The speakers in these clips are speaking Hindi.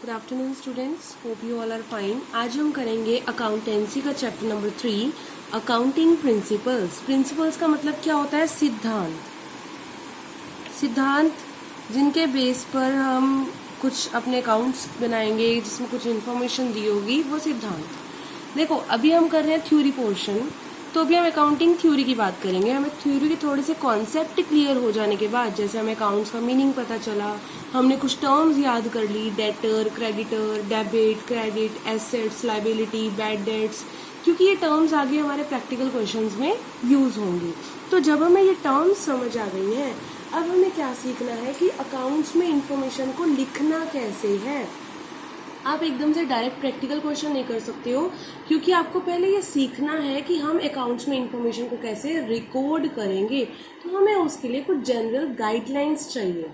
Good afternoon students, hope you all are fine. आज हम करेंगे अकाउंटेंसी का chapter number 3, accounting principles. Principles का मतलब क्या होता है? सिद्धांत। सिद्धांत जिनके बेस पर हम कुछ अपने अकाउंट्स बनाएंगे, जिसमें कुछ इन्फॉर्मेशन दी होगी, वो सिद्धांत। देखो, अभी हम कर रहे हैं थ्योरी पोर्शन, तो अभी हम अकाउंटिंग थ्योरी की बात करेंगे। हमें थ्योरी के थोड़े से कॉन्सेप्ट क्लियर हो जाने के बाद, जैसे हमें अकाउंट्स का मीनिंग पता चला, हमने कुछ टर्म्स याद कर ली, debtor, creditor, debit, credit, assets, liability, bad debts, क्योंकि ये टर्म्स आगे हमारे प्रैक्टिकल क्वेश्चंस में यूज होंगी। तो जब हमें ये टर्म्स समझ आ गई हैं, अब हमें क्या सीखना है कि अकाउंट्स में इंफॉर्मेशन को लिखना कैसे है। आप एकदम से डायरेक्ट प्रैक्टिकल क्वेश्चन नहीं कर सकते हो, क्योंकि आपको पहले ये सीखना है कि हम अकाउंट्स में इंफॉर्मेशन को कैसे रिकॉर्ड करेंगे। तो हमें उसके लिए कुछ जनरल गाइडलाइंस चाहिए,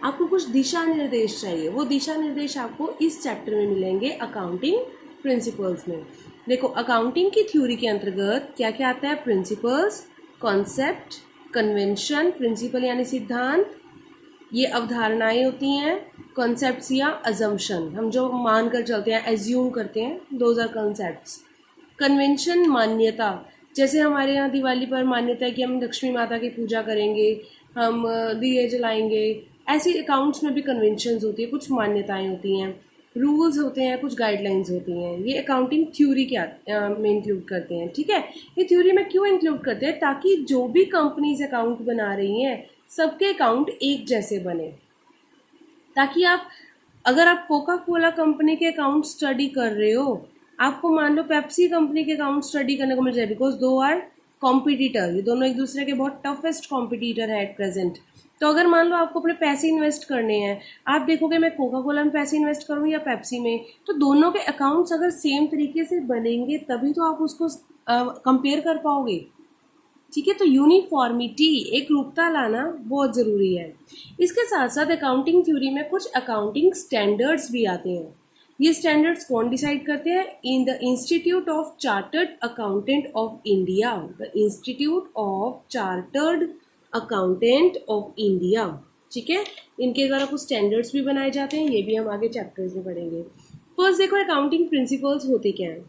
आपको कुछ दिशा निर्देश चाहिए। वो दिशा निर्देश आपको इस चैप्टर में मिलेंगे, अकाउंटिंग प्रिंसिपल्स में। देखो, अकाउंटिंग की थ्योरी के अंतर्गत क्या क्या आता है? Principles, concept, convention. प्रिंसिपल यानी सिद्धांत, ये अवधारणाएं होती हैं। कॉन्सेप्ट्स या अजम्पशन, हम जो मान कर चलते हैं, एज्यूम करते हैं, दोज आर कॉन्सेप्ट्स। कन्वेंशन, मान्यता। जैसे हमारे यहाँ दिवाली पर मान्यता है कि हम लक्ष्मी माता की पूजा करेंगे, हम दिए जलाएंगे। ऐसे अकाउंट्स में भी कन्वेंशंस होती है, कुछ मान्यताएं होती हैं, रूल्स होते हैं, कुछ गाइडलाइंस होती हैं। ये अकाउंटिंग थ्योरी क्या में इंक्लूड करते हैं, ठीक है। ये थ्योरी में क्यों इंक्लूड करते हैं? ताकि जो भी कंपनीज अकाउंट बना रही हैं, सबके अकाउंट एक जैसे बने। ताकि आप, अगर आप कोका कोला कंपनी के अकाउंट स्टडी कर रहे हो, आपको मान लो पेप्सी कंपनी के अकाउंट स्टडी करने को मिल जाए, बिकॉज दो आर कॉम्पिटिटर, ये दोनों एक दूसरे के बहुत टफेस्ट कॉम्पिटिटर है एट प्रेजेंट। तो अगर मान लो आपको अपने पैसे इन्वेस्ट करने हैं, आप देखोगे मैं कोका कोला में पैसे इन्वेस्ट करूँ या पेप्सी में, तो दोनों के अकाउंट्स अगर सेम तरीके से बनेंगे तभी तो आप उसको कंपेयर कर पाओगे, ठीक है। तो यूनिफॉर्मिटी, एक रूपता लाना बहुत ज़रूरी है। इसके साथ साथ अकाउंटिंग थ्योरी में कुछ अकाउंटिंग स्टैंडर्ड्स भी आते हैं। ये स्टैंडर्ड्स कौन डिसाइड करते हैं? In the institute of chartered accountant of India. The institute of chartered accountant of India, ठीक है। इनके द्वारा कुछ स्टैंडर्ड्स भी बनाए जाते हैं, ये भी हम आगे चैप्टर्स में पढ़ेंगे। फर्स्ट देखो, अकाउंटिंग प्रिंसिपल्स होते क्या हैं।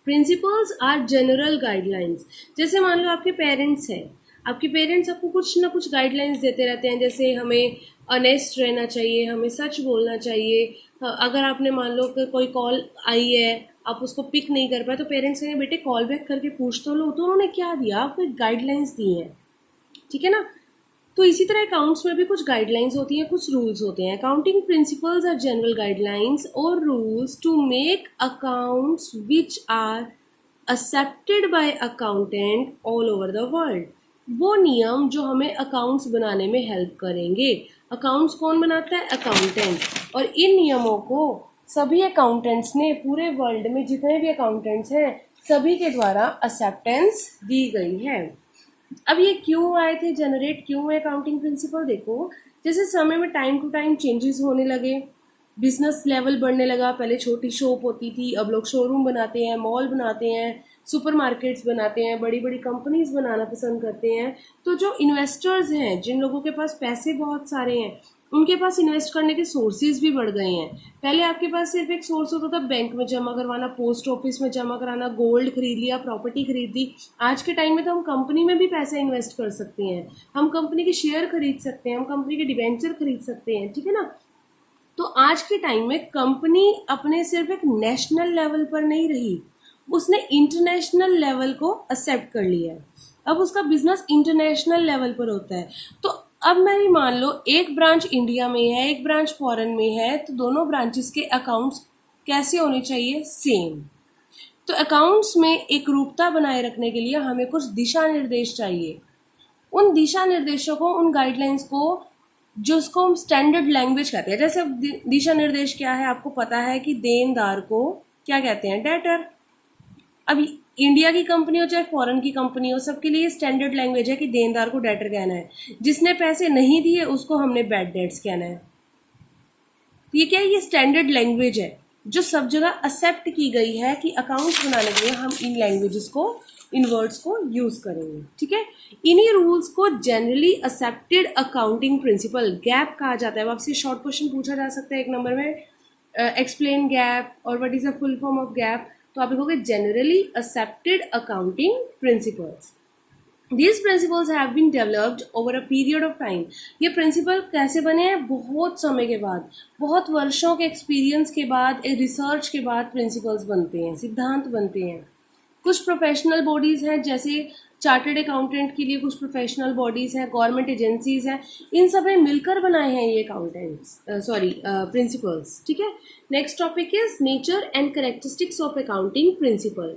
Principles are general guidelines. जैसे मान लो आपके पेरेंट्स हैं, आपके पेरेंट्स आपको कुछ ना कुछ गाइडलाइंस देते रहते हैं, जैसे हमें ऑनेस्ट रहना चाहिए, हमें सच बोलना चाहिए। अगर आपने मान लो कि कोई कॉल आई है, आप उसको पिक नहीं कर पाए, तो पेरेंट्स कहेंगे बेटे कॉल बैक करके पूछ तो लो। तो उन्होंने क्या दिया? आपको एक गाइडलाइंस दी है, ठीक है ना। तो इसी तरह अकाउंट्स में भी कुछ गाइडलाइंस होती हैं, कुछ रूल्स होते हैं। Accounting principles are general guidelines और rules to make accounts which are accepted by accountant all over the world. वो नियम जो हमें अकाउंट्स बनाने में हेल्प करेंगे। अकाउंट्स कौन बनाता है? अकाउंटेंट। और इन नियमों को सभी अकाउंटेंट्स ने, पूरे वर्ल्ड में जितने भी अकाउंटेंट्स हैं, सभी के द्वारा एक्सेप्टेंस दी गई है। अब ये क्यों आए थे, जनरेट क्यों हुए अकाउंटिंग प्रिंसिपल? देखो, जैसे समय में टाइम टू टाइम चेंजेस होने लगे, बिजनेस लेवल बढ़ने लगा। पहले छोटी शॉप होती थी, अब लोग शोरूम बनाते हैं, मॉल बनाते हैं, सुपरमार्केट्स बनाते हैं, बड़ी बड़ी कंपनीज बनाना पसंद करते हैं। तो जो इन्वेस्टर्स हैं, जिन लोगों के पास पैसे बहुत सारे हैं, उनके पास इन्वेस्ट करने के सोर्सेज भी बढ़ गए हैं। पहले आपके पास सिर्फ एक सोर्स होता था बैंक में जमा करवाना, पोस्ट ऑफिस में जमा कराना, गोल्ड खरीद लिया, प्रॉपर्टी खरीद ली। आज के टाइम में तो हम कंपनी में भी पैसे इन्वेस्ट कर सकते हैं, हम कंपनी के शेयर खरीद सकते हैं, हम कंपनी के डिबेंचर खरीद सकते हैं, ठीक है ना। तो आज के टाइम में कंपनी अपने सिर्फ एक नेशनल लेवल पर नहीं रही, उसने इंटरनेशनल लेवल को एक्सेप्ट कर लिया है। अब उसका बिजनेस इंटरनेशनल लेवल पर होता है। तो अब मैं मान लो एक ब्रांच इंडिया में है, एक ब्रांच फॉरेन में है, तो दोनों ब्रांचेस के अकाउंट्स कैसे होने चाहिए? सेम। तो अकाउंट्स में एक रूपता बनाए रखने के लिए हमें कुछ दिशा निर्देश चाहिए। उन दिशा निर्देशों को, उन गाइडलाइंस को, जो उसको हम स्टैंडर्ड लैंग्वेज कहते हैं। जैसे दिशा निर्देश क्या है, आपको पता है कि देनदार को क्या कहते हैं? डेटर। अब इंडिया की कंपनी हो चाहे फॉरेन की कंपनी हो, सबके लिए स्टैंडर्ड लैंग्वेज है कि देनदार को डेटर कहना है, जिसने पैसे नहीं दिए उसको हमने बैड डेट्स कहना है। तो ये क्या है? ये स्टैंडर्ड लैंग्वेज है जो सब जगह एक्सेप्ट की गई है कि अकाउंट्स बनाने के लिए हम इन लैंग्वेजेस को, इन वर्ड्स को यूज करेंगे, ठीक है। इन्हीं रूल्स को generally accepted accounting principle, gap कहा जाता है। अब आपसे शॉर्ट क्वेश्चन पूछा जा सकता है एक नंबर में, एक्सप्लेन गैप और what is the full form of gap, तो आप लिखोगे generally accepted accounting principles. These principles have been developed over a period of time. ये प्रिंसिपल कैसे बने हैं? बहुत समय के बाद, बहुत वर्षों के एक्सपीरियंस के बाद, एक रिसर्च के बाद प्रिंसिपल्स बनते हैं, सिद्धांत बनते हैं। कुछ प्रोफेशनल बॉडीज हैं, जैसे चार्टर्ड अकाउंटेंट के लिए कुछ प्रोफेशनल बॉडीज हैं, गवर्नमेंट एजेंसीज हैं, इन सब ने मिलकर बनाए हैं ये अकाउंटेंट्स प्रिंसिपल्स। ठीक है, next topic is nature and characteristics of accounting principle.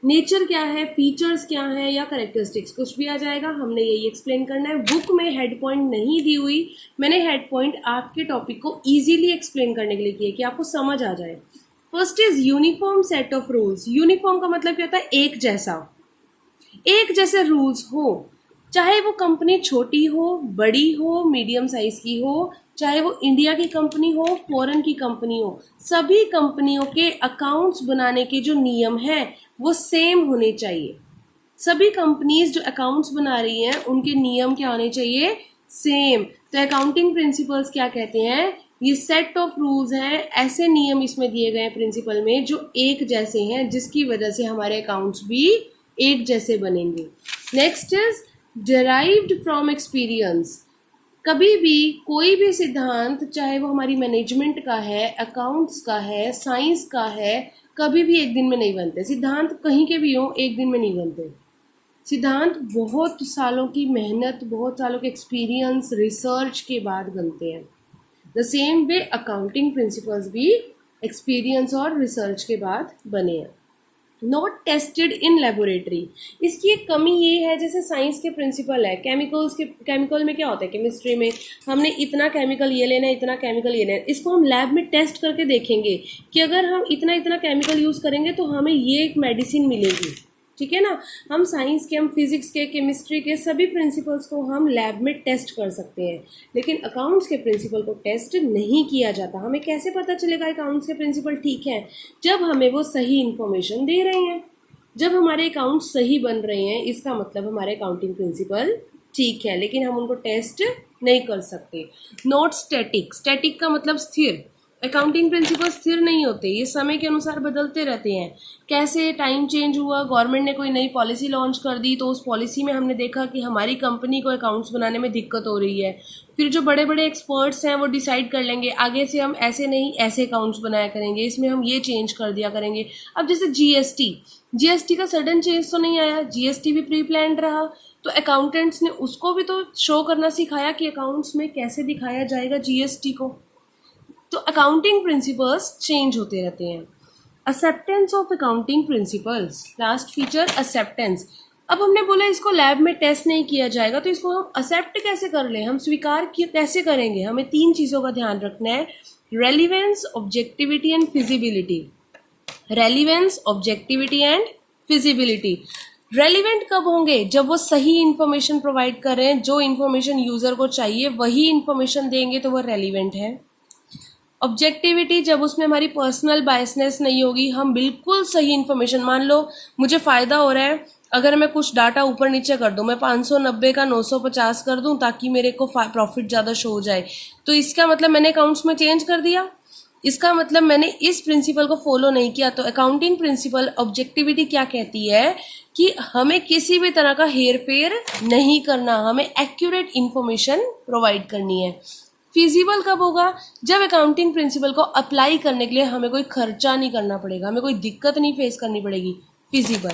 Nature क्या है, फीचर्स क्या है या कैरेक्टरिस्टिक्स, कुछ भी आ जाएगा, हमने यही एक्सप्लेन करना है। बुक में हेड पॉइंट नहीं दी हुई, मैंने हेड पॉइंट आपके टॉपिक को इजीली एक्सप्लेन करने के लिए किया कि आपको समझ आ जाए। First is uniform set of rules. Uniform का मतलब क्या होता है? एक जैसा, एक जैसे रूल्स हो, चाहे वो कंपनी छोटी हो, बड़ी हो, मीडियम साइज की हो, चाहे वो इंडिया की कंपनी हो, फॉरेन की कंपनी हो, सभी कंपनियों के अकाउंट्स बनाने के जो नियम हैं वो सेम होने चाहिए। सभी कंपनीज जो अकाउंट्स बना रही हैं उनके नियम क्या होने चाहिए? सेम। तो अकाउंटिंग प्रिंसिपल्स क्या कहते हैं? ये सेट ऑफ रूल्स हैं, ऐसे नियम इसमें दिए गए हैं प्रिंसिपल में जो एक जैसे हैं, जिसकी वजह से हमारे अकाउंट्स भी एक जैसे बनेंगे। Next is derived from experience. कभी भी कोई भी सिद्धांत, चाहे वो हमारी मैनेजमेंट का है, अकाउंट्स का है, साइंस का है, कभी भी एक दिन में नहीं बनते। सिद्धांत कहीं के भी हो, एक दिन में नहीं बनते। सिद्धांत बहुत सालों की मेहनत, बहुत सालों के एक्सपीरियंस, रिसर्च के बाद बनते हैं। The same way accounting principles भी एक्सपीरियंस और रिसर्च के बाद बने हैं। Not tested in laboratory. इसकी एक कमी ये है, जैसे साइंस के प्रिंसिपल है, केमिकल में क्या होता है, केमिस्ट्री में हमने इतना केमिकल ये लेना है, इतना केमिकल ये लेना है, इसको हम लैब में टेस्ट करके देखेंगे कि अगर हम इतना इतना केमिकल यूज़ करेंगे तो हमें ये एक मेडिसिन मिलेगी। ठीक है ना, हम साइंस के, हम फिजिक्स के, केमिस्ट्री के सभी प्रिंसिपल्स को हम लैब में टेस्ट कर सकते हैं, लेकिन अकाउंट्स के प्रिंसिपल को टेस्ट नहीं किया जाता। हमें कैसे पता चलेगा अकाउंट्स के प्रिंसिपल ठीक हैं? जब हमें वो सही इन्फॉर्मेशन दे रहे हैं, जब हमारे अकाउंट्स सही बन रहे हैं, इसका मतलब हमारे अकाउंटिंग प्रिंसिपल ठीक है, लेकिन हम उनको टेस्ट नहीं कर सकते। Not static. स्टैटिक का मतलब स्थिर। अकाउंटिंग प्रिंसिपल स्थिर नहीं होते, ये समय के अनुसार बदलते रहते हैं। कैसे टाइम चेंज हुआ, गवर्नमेंट ने कोई नई पॉलिसी लॉन्च कर दी, तो उस पॉलिसी में हमने देखा कि हमारी कंपनी को अकाउंट्स बनाने में दिक्कत हो रही है। फिर जो बड़े बड़े एक्सपर्ट्स हैं वो डिसाइड कर लेंगे आगे से हम ऐसे नहीं ऐसे अकाउंट्स बनाया करेंगे, इसमें हम ये चेंज कर दिया करेंगे। अब जैसे जीएसटी का सडन चेंज तो नहीं आया, जीएसटी भी प्री प्लान्ड रहा, तो अकाउंटेंट्स ने उसको भी तो शो करना सिखाया कि अकाउंट्स में कैसे दिखाया जाएगा जीएसटी को। तो अकाउंटिंग प्रिंसिपल्स चेंज होते रहते हैं। Acceptance of accounting principles. Last feature acceptance. अब हमने बोला इसको लैब में टेस्ट नहीं किया जाएगा, तो इसको हम एक्सेप्ट कैसे कर लें, हम स्वीकार कैसे करेंगे? हमें 3 चीज़ों का ध्यान रखना है, relevance, objectivity and feasibility. Relevance, objectivity and feasibility. Relevant कब होंगे? जब वो सही इन्फॉर्मेशन प्रोवाइड कर रहे हैं, जो इन्फॉर्मेशन यूजर को चाहिए वही इन्फॉर्मेशन देंगे तो वो रेलिवेंट है। ऑब्जेक्टिविटी, जब उसमें हमारी पर्सनल बायसनेस नहीं होगी, हम बिल्कुल सही इन्फॉर्मेशन, मान लो मुझे फ़ायदा हो रहा है अगर मैं कुछ डाटा ऊपर नीचे कर दूं, मैं 590 का 950 कर दूं ताकि मेरे को प्रॉफिट ज़्यादा शो हो जाए, तो इसका मतलब मैंने अकाउंट्स में चेंज कर दिया, इसका मतलब मैंने इस प्रिंसिपल को फॉलो नहीं किया। तो अकाउंटिंग प्रिंसिपल ऑब्जेक्टिविटी क्या कहती है कि हमें किसी भी तरह का हेर फेर नहीं करना, हमें एक्यूरेट इन्फॉर्मेशन प्रोवाइड करनी है। फिजिबल कब होगा? जब अकाउंटिंग प्रिंसिपल को अप्लाई करने के लिए हमें कोई खर्चा नहीं करना पड़ेगा, हमें कोई दिक्कत नहीं फेस करनी पड़ेगी। फिजिबल,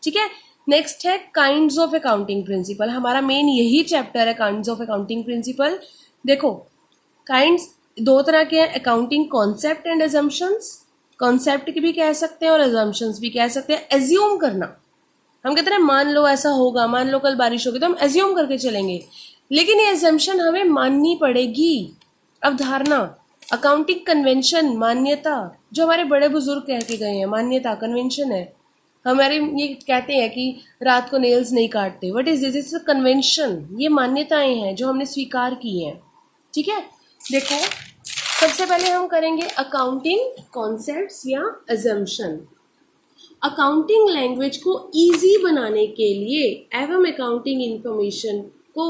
ठीक है। नेक्स्ट है काइंड्स ऑफ अकाउंटिंग प्रिंसिपल। हमारा मेन यही चैप्टर है, काइंड्स ऑफ अकाउंटिंग प्रिंसिपल। देखो काइंड्स 2 तरह के हैं, accounting concept and assumptions. Concept भी कह सकते हैं और अजम्पशंस भी कह सकते हैं। एज्यूम करना, हम कहते हैं मान लो ऐसा होगा, मान लो कल बारिश होगी, तो हम एज्यूम करके चलेंगे, लेकिन ये एजम्पशन हमें माननी पड़ेगी। अवधारणा, अकाउंटिंग कन्वेंशन, मान्यता, जो हमारे बड़े बुजुर्ग कह के गए हैं, मान्यता कन्वेंशन है। हमारे ये कहते हैं कि रात को नेल्स नहीं काटते, what is this? It's a convention. ये मान्यताएं हैं जो हमने स्वीकार की हैं, ठीक है। देखो सबसे पहले हम करेंगे अकाउंटिंग कॉन्सेप्ट्स या अजम्पशन। अकाउंटिंग लैंग्वेज को इजी बनाने के लिए एवं अकाउंटिंग इंफॉर्मेशन को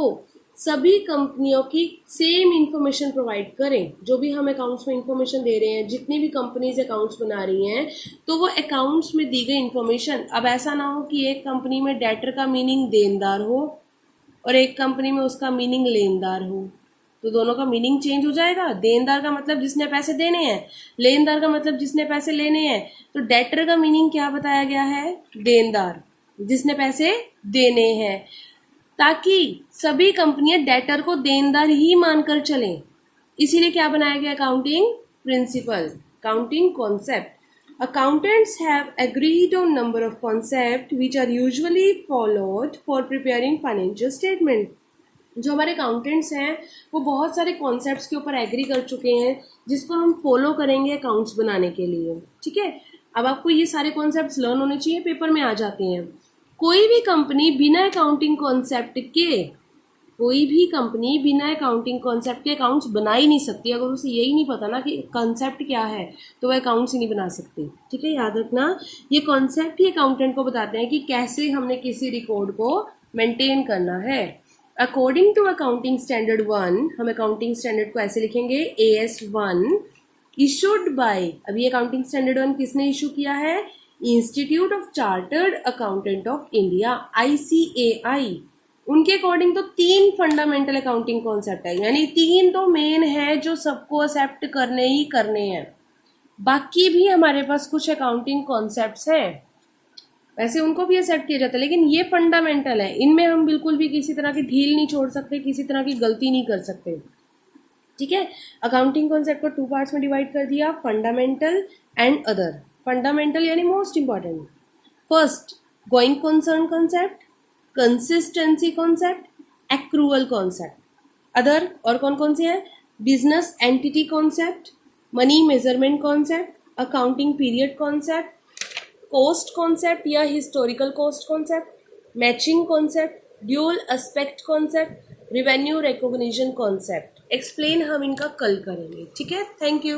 सभी कंपनियों की सेम इंफॉर्मेशन प्रोवाइड करें। जो भी हम अकाउंट्स में इंफॉर्मेशन दे रहे हैं, जितनी भी कंपनीज अकाउंट्स बना रही हैं, तो वो अकाउंट्स में दी गई इंफॉर्मेशन, अब ऐसा ना हो कि एक कंपनी में डेटर का मीनिंग देनदार हो और एक कंपनी में उसका मीनिंग लेनदार हो, तो दोनों का मीनिंग चेंज हो जाएगा। देनदार का मतलब जिसने पैसे देने हैं, लेनदार का मतलब जिसने पैसे लेने हैं। तो डेटर का मीनिंग क्या बताया गया है? देनदार, जिसने पैसे देने हैं, ताकि सभी कंपनियां डेटर को देनदार ही मानकर चलें। इसीलिए क्या बनाया गया? Accounting principle, accounting concept. Accountants have agreed on number of concepts which are usually followed for preparing financial statement. जो हमारे अकाउंटेंट्स हैं वो बहुत सारे कॉन्सेप्ट्स के ऊपर एग्री कर चुके हैं जिसको हम फॉलो करेंगे अकाउंट्स बनाने के लिए। ठीक है, अब आपको ये सारे कॉन्सेप्ट्स लर्न होने चाहिए, पेपर में आ जाते हैं। कोई भी कंपनी बिना अकाउंटिंग कॉन्सेप्ट के, कोई भी कंपनी बिना अकाउंटिंग कॉन्सेप्ट के अकाउंट्स बना ही नहीं सकती। अगर उसे यही नहीं पता ना कि कॉन्सेप्ट क्या है तो वह अकाउंट्स ही नहीं बना सकती। ठीक है, याद रखना, ये कॉन्सेप्ट ही अकाउंटेंट को बताते हैं कि कैसे हमने किसी रिकॉर्ड को मेंटेन करना है। अकॉर्डिंग टू अकाउंटिंग स्टैंडर्ड 1, हम अकाउंटिंग स्टैंडर्ड को ऐसे लिखेंगे AS1 इशूड बाय, अभी अकाउंटिंग स्टैंडर्ड 1 किसने इशू किया है? Institute of chartered accountant of India, ICAI। उनके अकॉर्डिंग तो 3 फंडामेंटल अकाउंटिंग कॉन्सेप्ट है, यानी 3 तो मेन है जो सबको एक्सेप्ट करने ही करने हैं। बाकी भी हमारे पास कुछ अकाउंटिंग कॉन्सेप्ट्स हैं, वैसे उनको भी एक्सेप्ट किया जाता है, लेकिन ये फंडामेंटल है। इनमें हम बिल्कुल भी किसी तरह की ढील नहीं छोड़ सकते, किसी तरह की गलती नहीं कर सकते। ठीक है, अकाउंटिंग कॉन्सेप्ट को 2 पार्ट्स में डिवाइड कर दिया, फंडामेंटल एंड अदर। फंडामेंटल यानी most important. First, going concern concept, consistency concept, accrual concept. Other और कौन कौन से हैं? Business entity concept, money measurement concept, accounting period concept, cost concept या historical cost concept, matching concept, dual aspect concept, revenue recognition concept. Explain हम इनका कल करेंगे। ठीक है, थैंक यू।